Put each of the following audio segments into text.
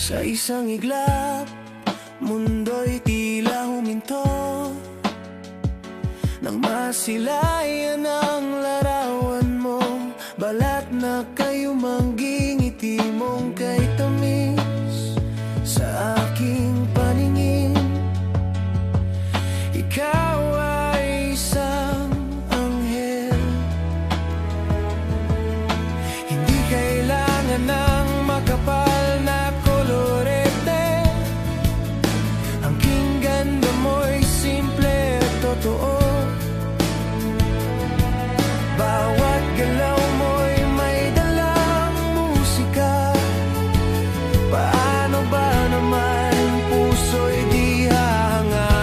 Sa isang iglap, mundo'y tila huminto nang masilayan ang larawan mo. Balat na kayo manggingiti mong kay tamis sa aking paningin. Ikaw ay isang anghel. Hindi kailangan ng makapal na kolorete. Ang ganda mo'y simple at totoo. Bawat galaw mo'y may dalang musika. Paano ba naman puso'y di hahanga?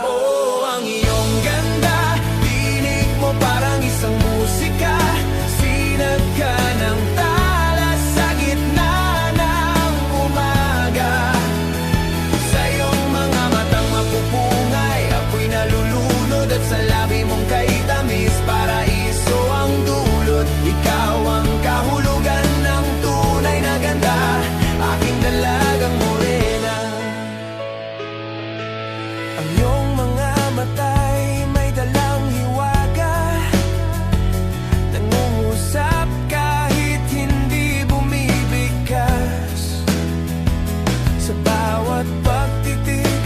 Oh, ang iyong ganda, tinig mo parang isang musika. Sinag ka ng tala sa gitna ng umaga. Sa iyong mga matang mapupungay, ako'y nalulunod at sa labi mong kay tamis. Paraiso ang dulot, ikaw ang kahulugan ng tunay na ganda. Aking dalagang morena. Ang iyong mga mata'y may dalang hiwaga. Nangungusap kahit hindi bumibigkas. Sa bawat pagtitig,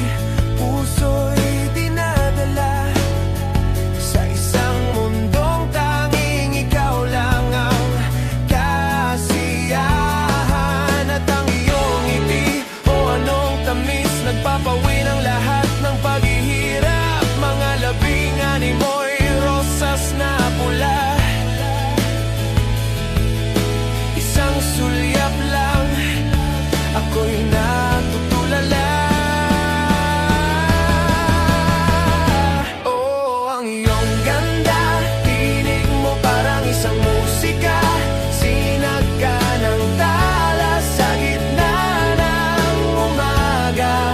puso'y dinadala sa isang mundong tanging ikaw lang ang kasiyahan. At ang iyong ngiti, o anong tamis, nagpapawi ng lahat ng paghihirap. Mga labing animoy, rosas na pula. Isang sulyap lang, ako'y natutulala. Oh, ang iyong ganda, tinig mo parang isang musika. Sinag ka ng tala sa gitna ng umaga.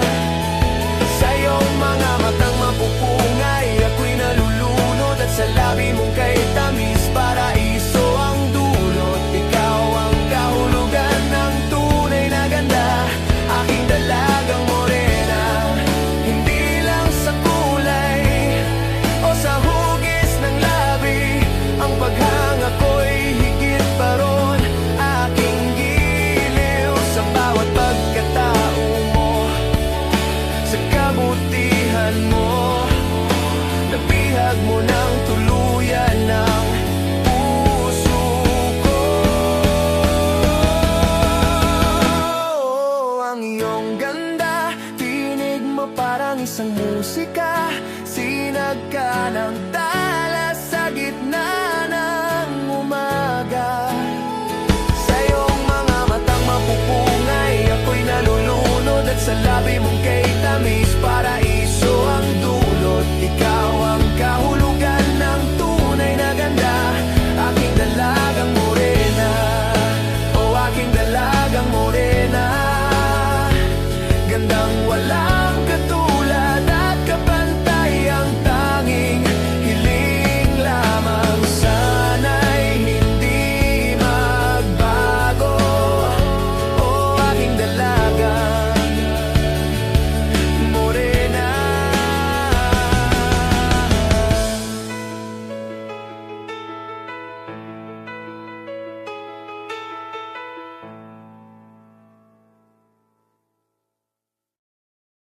Sa iyong mga matang mapupungay, ako'y nalulunod at sa labi mong kay tamis. Paraiso ang dulot, ikaw ang kahulugan ng tunay na ganda. Aking dalagang morena. Hindi lang sa kulay o sa hugis ng labi, ang paghanga ko'y higit pa ron. Aking giliw sa bawat pagkatao mo, sa kabutihan mo. Nabihag mo ng tuluyan ng puso ko. Ang iyong ganda, tinig mo parang isang musika. Sinag ka ng tala sa gitna ng umaga. Sa iyong mga matang mapupungay, ako'y nalulunod at sa labi mong kay tamis. Paraiso ang dulot, ikaw ang kahulugan ng tunay na ganda. Aking dalagang morena, o aking dalagang morena. Gandang wala